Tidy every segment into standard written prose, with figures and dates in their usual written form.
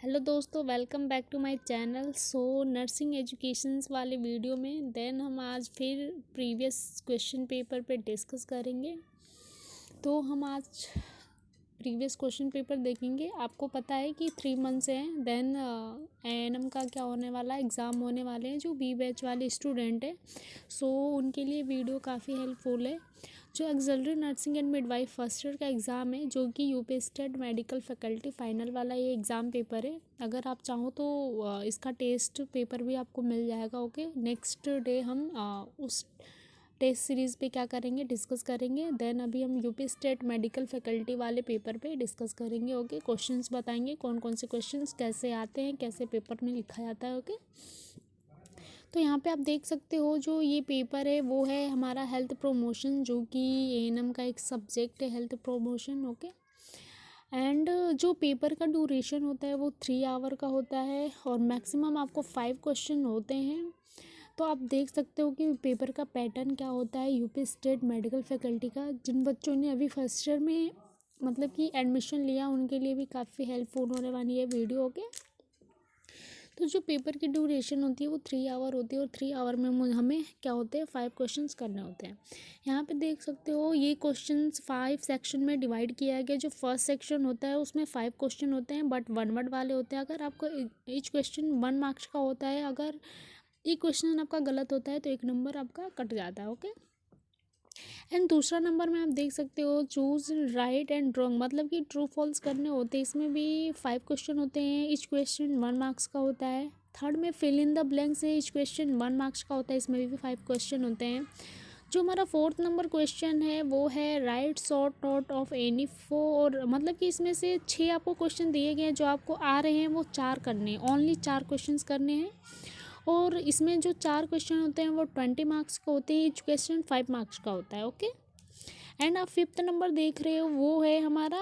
Hello दोस्तों, welcome back to my channel. Nursing educations वाले video में हम आज फिर प्रीवियस क्वेश्चन पेपर पे डिस्कस करेंगे। तो हम आज प्रीवियस क्वेश्चन पेपर देखेंगे। आपको पता है कि 3 मंथ्स हैं, एएनएम का क्या होने वाला है, एग्ज़ाम होने वाले हैं। जो बी बैच वाले स्टूडेंट हैं उनके लिए वीडियो काफ़ी हेल्पफुल है। जो auxiliary nursing and midwife first year का एग्ज़ाम है, जो कि UP state medical faculty final वाला ये एग्ज़ाम पेपर है। अगर आप चाहो तो इसका टेस्ट पेपर भी आपको मिल जाएगा। ओके, नेक्स्ट डे हम उस टेस्ट सीरीज़ पे क्या करेंगे, डिस्कस करेंगे। अभी हम यूपी स्टेट मेडिकल फैकल्टी वाले पेपर पे डिस्कस करेंगे। ओके, क्वेश्चंस बताएंगे कौन कौन से क्वेश्चंस कैसे आते हैं, कैसे पेपर में लिखा जाता है। ओके, तो यहाँ पे आप देख सकते हो जो ये पेपर है वो है हमारा हेल्थ प्रमोशन, जो कि एएनएम का एक सब्जेक्ट है, हेल्थ प्रमोशन। ओके, एंड जो पेपर का ड्यूरेशन होता है वो 3 आवर का होता है और मैक्सिमम आपको 5 क्वेश्चन होते हैं। तो आप देख सकते हो कि पेपर का पैटर्न क्या होता है यूपी स्टेट मेडिकल फैकल्टी का। जिन बच्चों ने अभी फर्स्ट ईयर में मतलब कि एडमिशन लिया उनके लिए भी काफ़ी हेल्पफुल होने वाली है वीडियो। ओके, तो जो पेपर की ड्यूरेशन होती है वो 3 आवर होती है और 3 आवर में हमें क्या होते हैं, 5 क्वेश्चंस करने होते हैं। यहाँ पे देख सकते हो ये क्वेश्चंस 5 सेक्शन में डिवाइड किया गया। जो फर्स्ट सेक्शन होता है उसमें 5 क्वेश्चन होते हैं, बट 1 वर्ड वाले होते हैं। अगर आपको ईच क्वेश्चन 1 मार्क्स का होता है, अगर एक क्वेश्चन आपका गलत होता है तो 1 नंबर आपका कट जाता है। ओके, एंड दूसरा नंबर में आप देख सकते हो चूज राइट एंड रॉन्ग, मतलब कि ट्रू फॉल्स करने होते हैं। इसमें भी 5 क्वेश्चन होते हैं, ईच क्वेश्चन 1 मार्क्स का होता है। थर्ड में फिल इन द ब्लैंक्स है, ईच क्वेश्चन 1 मार्क्स का होता है, इसमें भी 5 क्वेश्चन होते हैं। जो हमारा 4th नंबर क्वेश्चन है वो है right short note of any 4, मतलब कि इसमें से 6 आपको क्वेश्चन दिए गए हैं, जो आपको आ रहे हैं वो 4 करने हैं, ओनली 4 क्वेश्चन करने हैं। और इसमें जो 4 क्वेश्चन होते हैं वो 20 मार्क्स का होते हैं, ईच क्वेश्चन 5 मार्क्स का होता है। ओके, एंड आप 5th नंबर देख रहे हो वो है हमारा,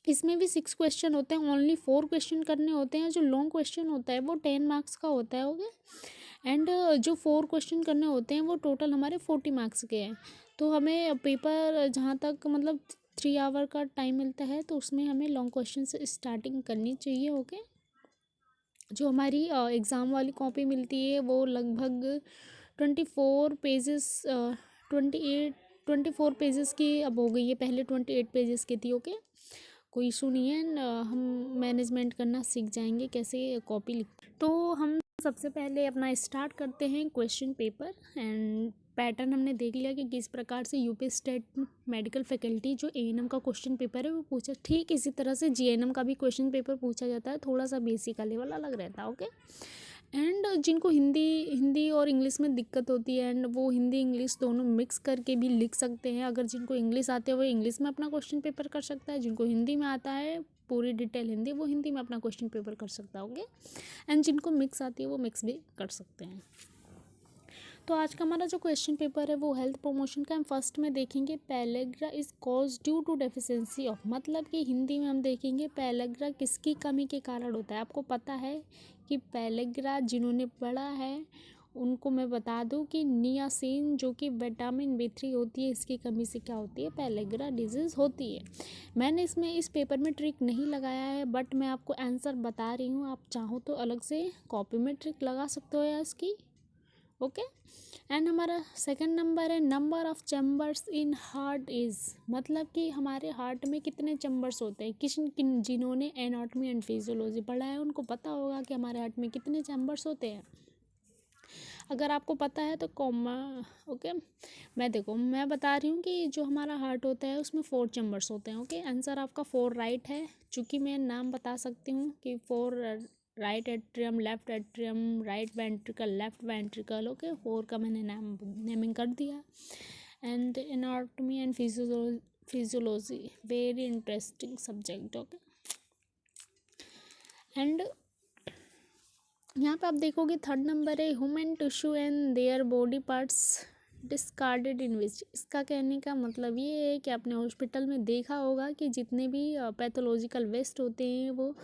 इसमें भी 6 क्वेश्चन होते हैं, ओनली 4 क्वेश्चन करने होते हैं। जो लॉन्ग क्वेश्चन होता है वो 10 मार्क्स का होता है। ओके, एंड जो 4 क्वेश्चन करने होते हैं वो टोटल हमारे 40 मार्क्स के हैं। तो हमें पेपर जहाँ तक मतलब 3 आवर का टाइम मिलता है तो उसमें हमें लॉन्ग क्वेश्चन से स्टार्टिंग करनी चाहिए। ओके, जो हमारी एग्ज़ाम वाली कॉपी मिलती है वो लगभग 24 पेजेस 24 पेजेस की अब हो गई है, पहले 28 पेजेस की थी। ओके, कोई इशू नहीं है, हम मैनेजमेंट करना सीख जाएंगे कैसे कॉपी लिख। तो हम सबसे पहले अपना स्टार्ट करते हैं क्वेश्चन पेपर। एंड पैटर्न हमने देख लिया कि किस प्रकार से यूपी स्टेट मेडिकल फैकल्टी जो एएनएम का क्वेश्चन पेपर है वो पूछा। ठीक इसी तरह से जीएनएम का भी क्वेश्चन पेपर पूछा जाता है, थोड़ा सा बेसिक का लेवल अलग रहता है। ओके, एंड जिनको हिंदी और इंग्लिश में दिक्कत होती है एंड वो हिंदी इंग्लिश दोनों मिक्स करके भी लिख सकते हैं। अगर जिनको इंग्लिश आते हैं वो इंग्लिश में अपना क्वेश्चन पेपर कर सकता है, जिनको हिंदी में आता है पूरी डिटेल हिंदी, वो हिंदी में अपना क्वेश्चन पेपर कर सकता है। ओके, एंड जिनको मिक्स आती है वो मिक्स भी कर सकते हैं। तो आज का हमारा जो क्वेश्चन पेपर है वो हेल्थ प्रमोशन का। हम फर्स्ट में देखेंगे pellagra is cause due to deficiency of, मतलब कि हिंदी में हम देखेंगे पेलेग्रा किसकी कमी के कारण होता है। आपको पता है कि पेलेग्रा जिन्होंने पढ़ा है उनको मैं बता दूं कि नियासिन जो कि विटामिन B3 होती है, इसकी कमी से क्या होती है, पेलेग्रा डिजीज़ होती है। मैंने इसमें इस पेपर में ट्रिक नहीं लगाया है, बट मैं आपको आंसर बता रही हूँ। आप चाहो तो अलग से कॉपी में ट्रिक लगा सकते हो या इसकी। ओके, एंड हमारा सेकंड नंबर है number of chambers in heart is, मतलब कि हमारे हार्ट में कितने चैम्बर्स होते हैं। जिन्होंने एनाटॉमी एंड फिजियोलॉजी पढ़ा है उनको पता होगा कि हमारे हार्ट में कितने चैम्बर्स होते हैं। अगर आपको पता है तो कॉमा। ओके, मैं बता रही हूँ कि जो हमारा हार्ट होता है उसमें 4 चैम्बर्स होते हैं। ओके, आंसर आपका 4 राइट है। चूँकि मैं नाम बता सकती हूँ कि 4 right atrium, left atrium, right ventricle, left ventricle. Okay, 4 का मैंने नेमिंग कर दिया। And anatomy and physiology very interesting subject. Okay, and यहाँ पे आप देखोगे थर्ड नंबर है human tissue and their body parts discarded in which. इसका कहने का मतलब ये है कि आपने हॉस्पिटल में देखा होगा कि जितने भी पैथोलॉजिकल वेस्ट होते हैं वो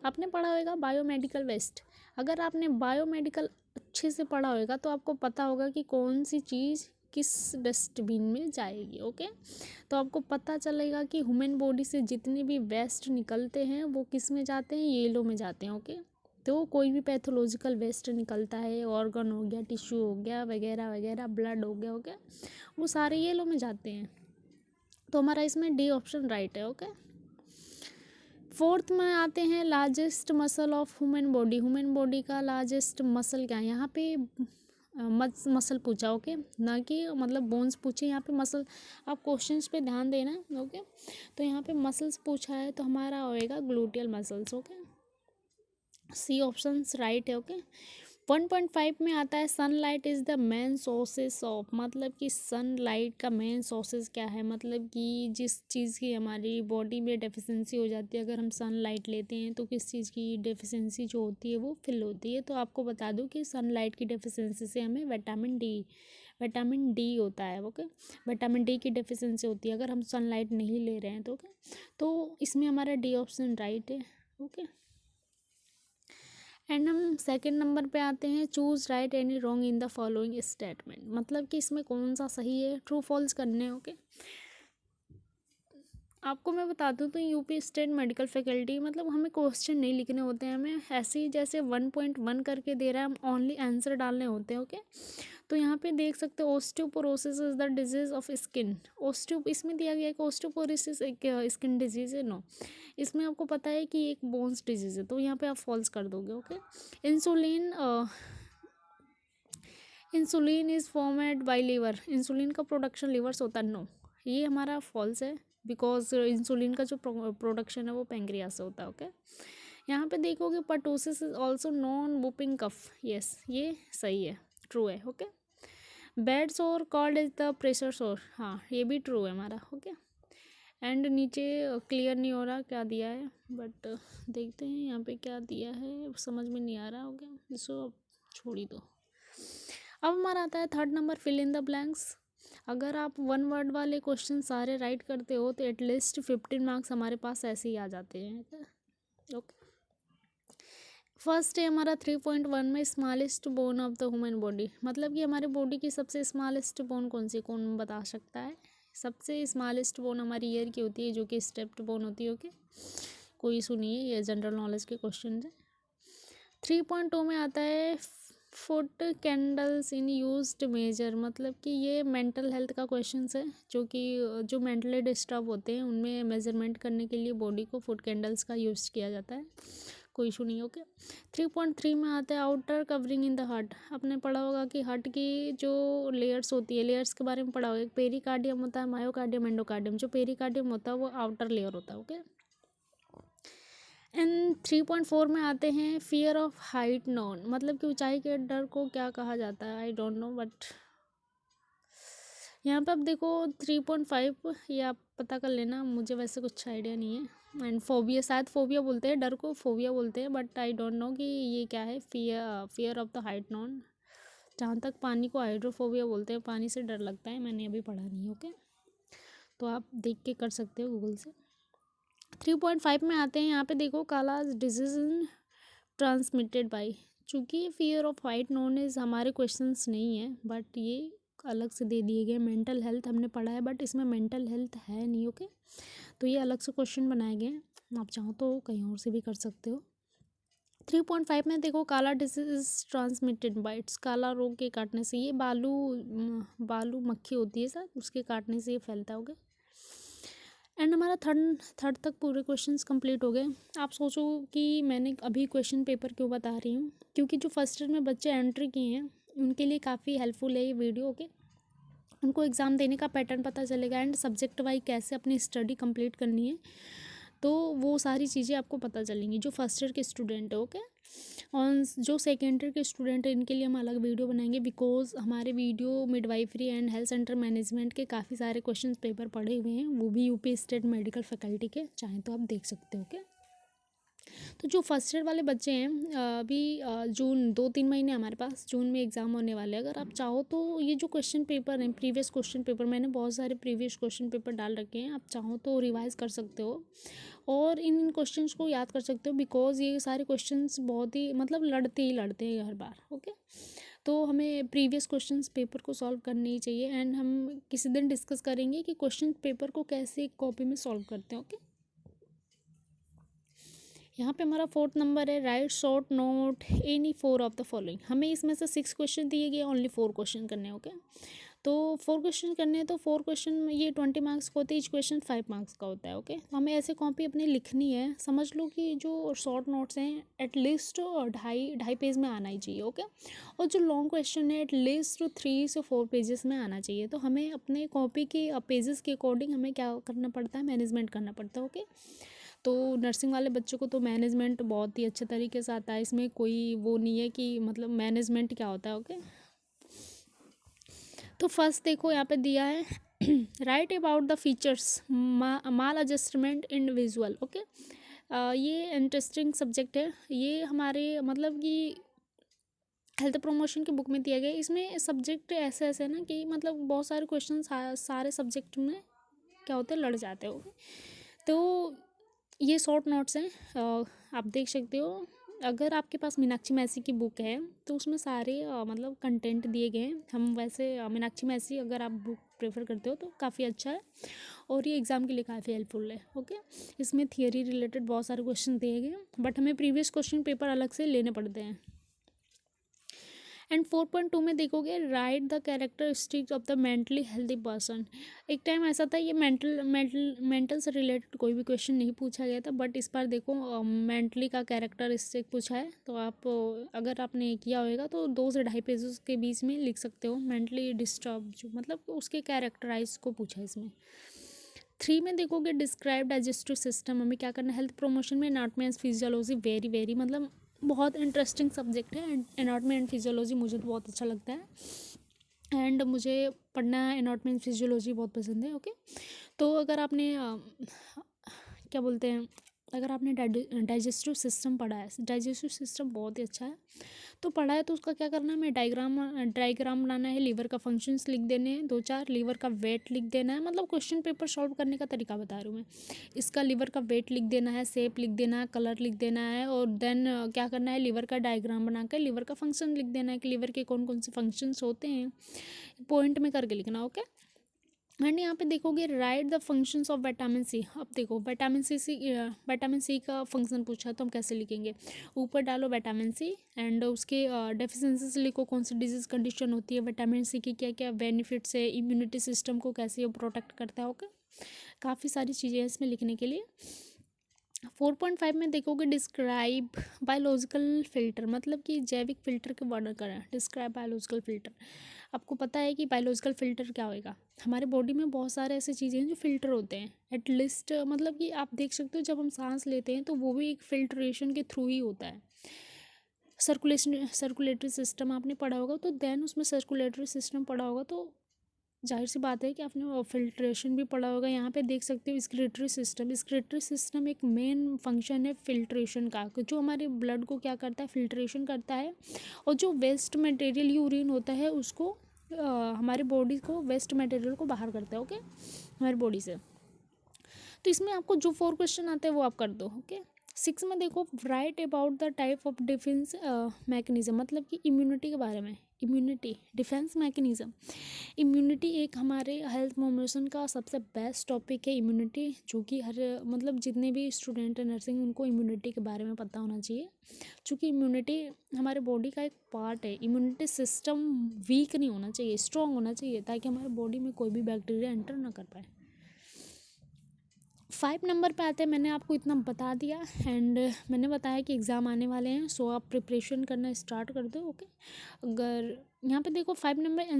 आपने पढ़ा होगा बायोमेडिकल वेस्ट। अगर आपने बायोमेडिकल अच्छे से पढ़ा होगा तो आपको पता होगा कि कौन सी चीज़ किस डस्टबिन में जाएगी। ओके, तो आपको पता चलेगा कि ह्यूमन बॉडी से जितने भी वेस्ट निकलते हैं वो किस में जाते हैं, येलो में जाते हैं। ओके, तो कोई भी पैथोलॉजिकल वेस्ट निकलता है, ऑर्गन हो गया, टिश्यू हो गया, वगैरह वगैरह, ब्लड हो गया, वो सारे येलो में जाते हैं। तो हमारा इसमें डी ऑप्शन राइट है। ओके, फोर्थ में आते हैं largest muscle of human body. Human body का लार्जेस्ट मसल क्या है, यहाँ पे मसल पूछा। ओके, ना कि मतलब बोन्स पूछे, यहाँ पे मसल। आप क्वेश्चंस पे ध्यान देना। ओके, तो यहाँ पे मसल्स पूछा है तो हमारा होएगा gluteal muscles. Okay, C option right है। ओके, 1.5 में आता है sunlight is the main sources of, मतलब कि सनलाइट का मेन सोर्सेस क्या है, मतलब कि जिस चीज़ की हमारी बॉडी में डेफिशिएंसी हो जाती है अगर हम सनलाइट लेते हैं तो किस चीज़ की डेफिशिएंसी जो होती है वो फिल होती है। तो आपको बता दूं कि सनलाइट की डेफिशिएंसी से हमें विटामिन डी होता है। ओके, विटामिन डी की डेफिशिएंसी होती है अगर हम सनलाइट नहीं ले रहे हैं तो। ओके, तो इसमें हमारा डी ऑप्शन राइट है। ओके, एंड हम सेकंड नंबर पे आते हैं, choose right any wrong in the following statement, मतलब कि इसमें कौन सा सही है, ट्रू फॉल्स करने हैं। ओके, आपको मैं बता दूं तो यूपी स्टेट मेडिकल फैकल्टी, मतलब हमें क्वेश्चन नहीं लिखने होते हैं, हमें ऐसे ही जैसे 1.1 करके दे रहा है, हम ओनली आंसर डालने होते हैं। ओके, तो यहाँ पे देख सकते हो osteoporosis is the disease of skin. इसमें दिया गया है कि ओस्टियोपोरोसिस एक स्किन डिजीज है। नो, इसमें आपको पता है कि एक बोन्स डिजीज है, तो यहाँ पे आप फॉल्स कर दोगे। Okay, insulin is formed by liver, insulin का प्रोडक्शन लीवर से होता है। नो, ये हमारा फॉल्स है, बिकॉज इंसुलिन का जो प्रोडक्शन है वो पेंक्रियास से होता है। ओके, यहाँ पे देखोगे pertussis is also known whooping cough, yes ये सही है, ट्रू है। Okay, bed sore called is the pressure sore, हाँ ये भी ट्रू है हमारा। ओके, एंड नीचे क्लियर नहीं हो रहा क्या दिया है, बट देखते हैं यहाँ पे क्या दिया है, समझ में नहीं आ रहा। हो गया, इसको अब छोड़ ही दो। अब हमारा आता है third number, fill in the blanks. अगर आप 1 वर्ड वाले क्वेश्चन सारे राइट करते हो तो एटलीस्ट 15 मार्क्स हमारे पास ऐसे ही आ जाते हैं। ओके, फर्स्ट है हमारा 3.1 में smallest bone of the human body, मतलब कि हमारे बॉडी की सबसे स्मॉलेस्ट बोन कौन सी, कौन बता सकता है। सबसे स्मॉलेस्ट बोन हमारी ईयर की होती है जो कि स्टेप्ड बोन होती है। ओके, कोई सुनिए, ये जनरल नॉलेज के क्वेश्चन है। 3.2 में आता है foot candles in used measure, मतलब कि ये मेंटल हेल्थ का क्वेश्चन है, जो मेंटली डिस्टर्ब होते हैं उनमें मेजरमेंट करने के लिए बॉडी को फुट कैंडल्स का यूज़ किया जाता है। कोई इशू नहीं। ओके, 3.3 में आता है outer covering in the heart. आपने पढ़ा होगा कि हार्ट की जो लेयर्स होती है, लेयर्स के बारे में पढ़ा होगा, एक पेरिकार्डियम होता है, मायोकार्डियम, एंडोकार्डियम। जो पेरिकार्डियम होता है वो आउटर लेयर होता है। ओके, एंड 3.4 में आते हैं फियर ऑफ हाइट नॉन, मतलब कि ऊंचाई के डर को क्या कहा जाता है, आई डोंट नो, बट यहाँ पे आप देखो 3.5, ये आप पता कर लेना, मुझे वैसे कुछ आइडिया नहीं है। एंड फोबिया, शायद फोबिया बोलते हैं, डर को फोबिया बोलते हैं, बट आई डोंट नो कि ये क्या है। Fear of the height non, जहाँ तक पानी को हाइड्रोफोबिया बोलते हैं, पानी से डर लगता है, मैंने अभी पढ़ा नहीं है। ओके, तो आप देख के कर सकते हो गूगल से। 3.5 में आते हैं, यहाँ पे देखो काला डिजीज ट्रांसमिटेड बाय, चूँकि fear of height known is हमारे क्वेश्चंस नहीं है, बट ये अलग से दे दिए गए। मेंटल हेल्थ हमने पढ़ा है बट इसमें मेंटल हेल्थ है नहीं। ओके, तो ये अलग से क्वेश्चन बनाए गए हैं, आप चाहो तो कहीं और से भी कर सकते हो। 3.5 में देखो काला डिजीज ट्रांसमिटेड बाइट्स, काला रोग के काटने से, ये बालू मक्खी होती है सर, उसके काटने से ये फैलता होगा। एंड हमारा थर्ड तक पूरे क्वेश्चंस कंप्लीट हो गए। आप सोचो कि मैंने अभी क्वेश्चन पेपर क्यों बता रही हूँ, क्योंकि जो फर्स्ट ईयर में बच्चे एंट्री किए हैं उनके लिए काफ़ी हेल्पफुल है ये वीडियो। ओके, उनको एग्ज़ाम देने का पैटर्न पता चलेगा एंड सब्जेक्ट वाइज कैसे अपनी स्टडी कंप्लीट करनी है, तो वो सारी चीज़ें आपको पता चलेंगी जो फर्स्ट ईयर के स्टूडेंट है। ओके, और जो सेकेंड ईयर के स्टूडेंट है इनके लिए हम अलग वीडियो बनाएंगे, बिकॉज हमारे video midwifery and health centre management के काफ़ी सारे क्वेश्चन पेपर पढ़े हुए हैं, वो भी यूपी स्टेट मेडिकल फैकल्टी के, चाहें तो आप देख सकते हो। ओके, तो जो फर्स्ट ईयर वाले बच्चे हैं, अभी जून 2-3 महीने हमारे पास, जून में एग्ज़ाम होने वाले हैं। अगर आप चाहो तो ये जो क्वेश्चन पेपर हैं, प्रीवियस क्वेश्चन पेपर, मैंने बहुत सारे प्रीवियस क्वेश्चन पेपर डाल रखे हैं, आप चाहो तो रिवाइज कर सकते हो और इन क्वेश्चंस को याद कर सकते हो, बिकॉज ये सारे क्वेश्चंस बहुत ही मतलब लड़ते हैं हर बार। ओके, तो हमें प्रीवियस क्वेश्चंस पेपर को सॉल्व करनी ही चाहिए। एंड हम किसी दिन डिस्कस करेंगे कि क्वेश्चन पेपर को कैसे एक कॉपी में सॉल्व करते हैं। ओके, यहाँ पे हमारा 4th नंबर है, right short note any 4 of the following. हमें इसमें से 6 क्वेश्चन दिए गए, ओनली 4 क्वेश्चन करने हैं। ओके, तो 4 क्वेश्चन करने हैं, तो 4 क्वेश्चन में ये 20 मार्क्स का होते हैं, ईच क्वेश्चन 5 मार्क्स का होता है। ओके, तो हमें ऐसे कॉपी अपनी लिखनी है। समझ लो कि जो शॉर्ट नोट्स हैं एटलीस्ट 2.5 पेज में आना ही चाहिए। ओके, और जो लॉन्ग क्वेश्चन है एटलीस्ट 3 से 4 पेजेस में आना चाहिए। तो हमें अपने कॉपी के पेजेस के अकॉर्डिंग हमें क्या करना पड़ता है, मैनेजमेंट करना पड़ता है। ओके, तो नर्सिंग वाले बच्चों को तो मैनेजमेंट बहुत ही अच्छे तरीके से आता है, इसमें कोई वो नहीं है कि मतलब मैनेजमेंट क्या होता है। ओके, तो फर्स्ट देखो यहाँ पे दिया है right about the features mall adjustment in visual. Okay, ये इंटरेस्टिंग सब्जेक्ट है, ये हमारे मतलब कि हेल्थ प्रमोशन की बुक में दिया गया है। इसमें सब्जेक्ट ऐसे ऐसे है ना कि मतलब बहुत सारे क्वेश्चन सारे सब्जेक्ट में क्या होते हैं, लड़ जाते हो। तो ये शॉर्ट नोट्स हैं, आप देख सकते हो। अगर आपके पास मीनाक्षी मैसी की बुक है तो उसमें सारे मतलब कंटेंट दिए गए हैं। हम वैसे मीनाक्षी मैसी अगर आप बुक प्रेफर करते हो तो काफ़ी अच्छा है, और ये एग्ज़ाम के लिए काफ़ी हेल्पफुल है। ओके, इसमें थियरी रिलेटेड बहुत सारे क्वेश्चन दिए गए हैं, बट हमें प्रीवियस क्वेश्चन पेपर अलग से लेने पड़ते हैं। एंड 4.2 में देखोगे right the characteristics of the mentally healthy person. एक टाइम ऐसा था ये मेंटल से रिलेटेड कोई भी क्वेश्चन नहीं पूछा गया था, बट इस बार देखो मेंटली का कैरेक्टरिस्टिक पूछा है। तो आप अगर आपने किया होगा तो 2 से 2.5 पेजेस के बीच में लिख सकते हो। मेंटली डिस्टर्ब जो मतलब उसके कैरेक्टराइज को पूछा है इसमें। 3 में देखोगे डिस्क्राइब डाइजेस्टिव सिस्टम। हमें क्या करना है, हेल्थ प्रमोशन में एनाटॉमी एंड फिजियोलॉजी वेरी मतलब बहुत इंटरेस्टिंग सब्जेक्ट है। एनाटॉमी एंड फिजियोलॉजी मुझे तो बहुत अच्छा लगता है, एंड मुझे पढ़ना एनाटॉमी एंड फिजियोलॉजी बहुत पसंद है। ओके, तो अगर आपने क्या बोलते हैं, अगर आपने डाइजेस्टिव सिस्टम पढ़ा है, डाइजेस्टिव सिस्टम बहुत ही अच्छा है, तो पढ़ा है तो उसका क्या करना है, हमें डायग्राम बनाना है, लीवर का फंक्शंस लिख देने हैं 2-4, लीवर का वेट लिख देना है। मतलब क्वेश्चन पेपर सॉल्व करने का तरीका बता रही हूँ मैं। इसका लीवर का वेट लिख देना है, शेप लिख देना है, कलर लिख देना है, और देन क्या करना है, लीवर का डायग्राम बनाकर लीवर का फंक्शन लिख देना है कि लीवर के कौन कौन से फंक्शंस होते हैं, पॉइंट में करके लिखना। ओके, एंड यहाँ पे देखोगे right the functions of vitamin C. अब देखो विटामिन सी का फंक्शन पूछा तो हम कैसे लिखेंगे, ऊपर डालो विटामिन सी एंड उसके डेफिशिएंसीज लिखो, कौन सी डिजीज कंडीशन होती है, विटामिन सी की क्या क्या बेनिफिट्स है, इम्यूनिटी सिस्टम को कैसे वो प्रोटेक्ट करता है। ओके, काफ़ी सारी चीज़ें हैं इसमें लिखने के लिए। 4.5 में देखोगे डिस्क्राइब बायोलॉजिकल फ़िल्टर, मतलब कि जैविक फ़िल्टर के वर्णन करें। डिस्क्राइब बायोलॉजिकल फ़िल्टर, आपको पता है कि बायोलॉजिकल फ़िल्टर क्या होएगा। हमारे बॉडी में बहुत सारे ऐसे चीज़ें हैं जो फ़िल्टर होते हैं, एटलीस्ट मतलब कि आप देख सकते हो जब हम सांस लेते हैं तो वो भी एक फ़िल्ट्रेशन के थ्रू ही होता है। सर्कुलेटरी सिस्टम आपने पढ़ा होगा, तो देन उसमें सर्कुलेटरी सिस्टम पढ़ा होगा तो जाहिर सी बात है कि आपने फिल्ट्रेशन भी पढ़ा होगा। यहाँ पे देख सकते हो स्क्रेटरी सिस्टम एक मेन फंक्शन है फिल्ट्रेशन का, जो हमारे ब्लड को क्या करता है, फिल्ट्रेशन करता है, और जो वेस्ट मटेरियल यूरिन होता है उसको हमारे बॉडी को वेस्ट मटेरियल को बाहर करता है। ओके, हमारी बॉडी से। तो इसमें आपको जो 4 क्वेश्चन आते हैं वो आप कर दो। ओके, 6 में देखो right about the type of defence mechanism, मतलब कि इम्यूनिटी के बारे में। इम्यूनिटी डिफेंस मैकेनिज्म, इम्यूनिटी एक हमारे हेल्थ प्रमोशन का सबसे बेस्ट टॉपिक है। इम्यूनिटी जो कि हर मतलब जितने भी स्टूडेंट हैं नर्सिंग उनको इम्यूनिटी के बारे में पता होना चाहिए, क्योंकि इम्यूनिटी हमारे बॉडी का एक पार्ट है। इम्यूनिटी सिस्टम वीक नहीं होना चाहिए, स्ट्रॉन्ग होना चाहिए, ताकि हमारे बॉडी में कोई भी बैक्टीरिया एंटर ना कर पाए। 5 नंबर पे आते हैं, मैंने आपको इतना बता दिया, एंड मैंने बताया कि एग्ज़ाम आने वाले हैं, सो आप प्रिपरेशन करना स्टार्ट कर दो। ओके, अगर यहाँ पे देखो 5 number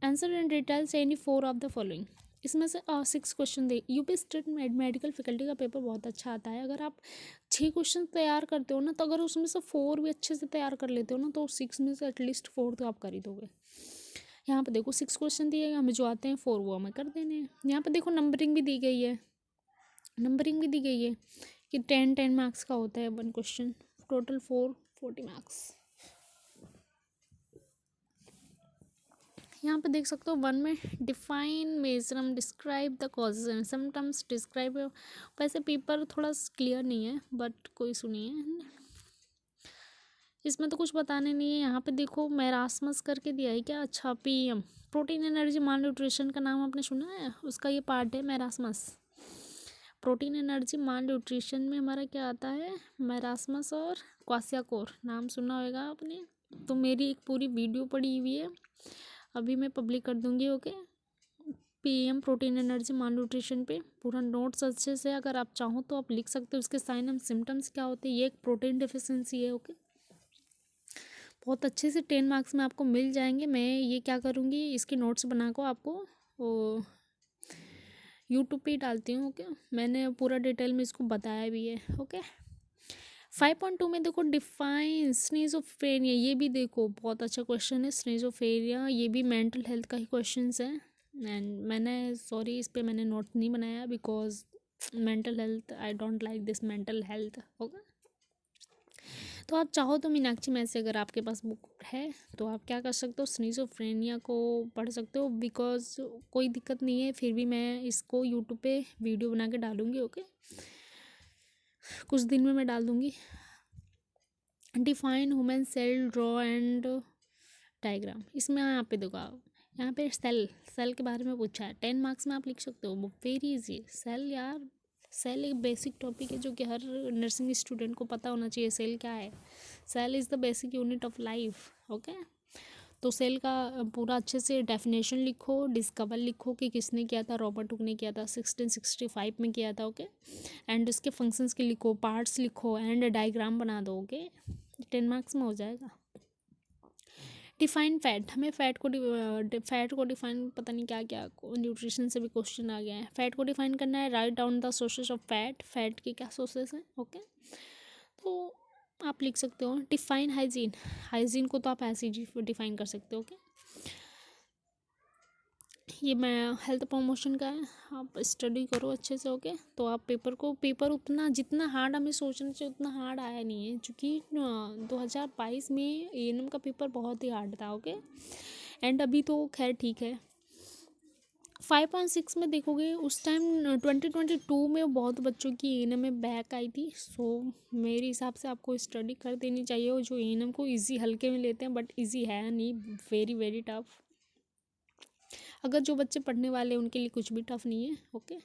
answer in details any 4 of the following. इसमें से 6 क्वेश्चन दे। यूपी स्टेट मेडिकल फैकल्टी का पेपर बहुत अच्छा आता है। अगर आप 6 क्वेश्चन तैयार करते हो ना, तो अगर उसमें से 4 भी अच्छे से तैयार कर लेते हो ना, तो 6 में से एटलीस्ट 4 तो आप कर ही दोगे। यहाँ पे देखो 6 क्वेश्चन दिए, हमें जो आते हैं 4 वो हमें कर देने हैं। यहाँ पे देखो नंबरिंग भी दी गई है, कि 10 मार्क्स का होता है 1 क्वेश्चन, टोटल 40 मार्क्स। यहाँ पे देख सकते हो 1 में डिफाइन मेजरम describe the causes and symptoms describe. वैसे पेपर थोड़ा क्लियर नहीं है बट कोई सुनिए। इसमें तो कुछ बताने नहीं है। यहाँ पे देखो मैरास्मस करके दिया है क्या, अच्छा पीएम प्रोटीन एनर्जी माल न्यूट्रिशन का नाम आपने सुना है, उसका ये पार्ट है मैरास्मस। प्रोटीन एनर्जी माल न्यूट्रिशन में हमारा क्या आता है, मैरास्मस और क्वासियाकोर, नाम सुना होगा आपने। तो मेरी एक पूरी वीडियो पड़ी हुई है, अभी मैं पब्लिक कर दूंगी। ओके, पीएम प्रोटीन एनर्जी माल न्यूट्रिशन पे पूरा नोट्स अच्छे से अगर आप चाहो तो आप लिख सकते हो। उसके साइन एंड सिम्टम्स क्या होते हैं, ये एक प्रोटीन डिफिशियंसी है। ओके, बहुत अच्छे से 10 मार्क्स में आपको मिल जाएंगे। मैं ये क्या करूँगी, इसके नोट्स बना को आपको वो यूट्यूब पे ही डालती हूँ। ओके, मैंने पूरा डिटेल में इसको बताया भी है। ओके, 5.2 में देखो डिफाइन स्नीजोफ्रेनिया, ये भी देखो बहुत अच्छा क्वेश्चन है। स्नीजोफ्रेनिया ये भी मेंटल हेल्थ का ही क्वेश्चन है। एंड मैंने सॉरी इस पे मैंने नोट नहीं बनाया because mental health I don't like this mental health. Okay, तो आप चाहो तो मीनाक्षी में से अगर आपके पास बुक है तो आप क्या कर सकते हो, स्नीजोफ्रेनिया को पढ़ सकते हो। बिकॉज कोई दिक्कत नहीं है, फिर भी मैं इसको यूट्यूब पे वीडियो बना के डालूँगी। ओके, कुछ दिन में मैं डाल दूँगी। Define human cell draw and diagram, इसमें यहाँ पे देखो आप, यहाँ पे सेल के बारे में पूछा है। 10 मार्क्स में आप लिख सकते हो, वेरी इजी। सेल यार, सेल एक बेसिक टॉपिक है जो कि हर नर्सिंग स्टूडेंट को पता होना चाहिए। सेल क्या है, cell is the basic unit of life. Okay, तो सेल का पूरा अच्छे से डेफिनेशन लिखो, डिस्कवर लिखो कि किसने किया था, रॉबर्ट हुक ने किया था, 1665 में किया था। ओके, एंड उसके फंक्शंस के लिखो, पार्ट्स लिखो एंड डायग्राम बना दो। ओके, 10 मार्क्स में हो जाएगा। डिफाइन फैट, हमें फैट को डिफाइन, पता नहीं क्या क्या न्यूट्रिशन से भी क्वेश्चन आ गया है। फैट को डिफाइन करना है, write down the sources of fat, fat के क्या सोर्सेस हैं। ओके, तो आप लिख सकते हो। डिफाइन हाइजीन, हाइजीन को तो आप ऐसे ही डिफाइन कर सकते हो। ओके, ये मैं हेल्थ प्रमोशन का है, आप स्टडी करो अच्छे से। ओके, तो आप पेपर उतना जितना हार्ड हमें सोचना चाहिए उतना हार्ड आया नहीं है, क्योंकि 2022 में एएनएम का पेपर बहुत ही हार्ड था। ओके, एंड अभी तो खैर ठीक है। 5.6 में देखोगे उस टाइम 2022 में बहुत बच्चों की एएनएम में बैक आई थी। सो मेरे हिसाब से आपको स्टडी कर देनी चाहिए। और जो एएनएम को इजी हल्के में लेते हैं, बट इजी है नहीं, वेरी वेरी टफ। अगर जो बच्चे पढ़ने वाले हैं उनके लिए कुछ भी टफ नहीं है। ओके,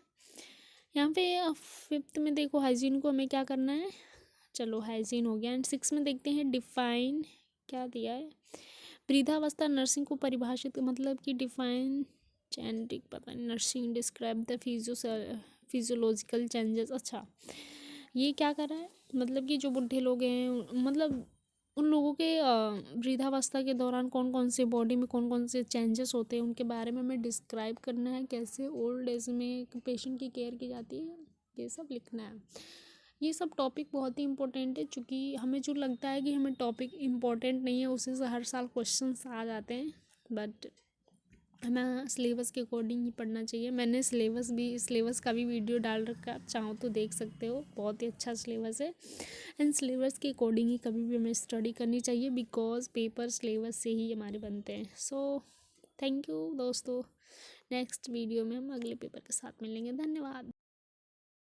यहाँ पे 5th में देखो हाइजीन को हमें क्या करना है, चलो हाइजीन हो गया। एंड 6 में देखते हैं डिफाइन, क्या दिया है, वृद्धावस्था नर्सिंग को परिभाषित, मतलब कि डिफाइन जेनेटिक, पता नहीं, nursing describe the physiological changes. अच्छा, ये क्या कर रहा है, मतलब कि जो बुढ़े लोग हैं, मतलब उन लोगों के वृद्धावस्था के दौरान कौन कौन से बॉडी में कौन कौन से चेंजेस होते हैं उनके बारे में हमें डिस्क्राइब करना है, कैसे ओल्ड एज में पेशेंट की केयर की जाती है, ये सब लिखना है। ये सब टॉपिक बहुत ही इंपॉर्टेंट है, क्योंकि हमें जो लगता है कि हमें टॉपिक इम्पॉर्टेंट नहीं है उसी से हर साल क्वेश्चंस आ जाते हैं, बट हमें सिलेबस के अकॉर्डिंग ही पढ़ना चाहिए। मैंने सिलेबस का भी वीडियो डाल रखा है, आप चाहो तो देख सकते हो, बहुत ही अच्छा सिलेबस है। एंड सिलेबस के अकॉर्डिंग ही कभी भी हमें स्टडी करनी चाहिए, बिकॉज पेपर सिलेबस से ही हमारे बनते हैं। सो थैंक यू दोस्तों, नेक्स्ट वीडियो में हम अगले पेपर के साथ मिलेंगे। धन्यवाद।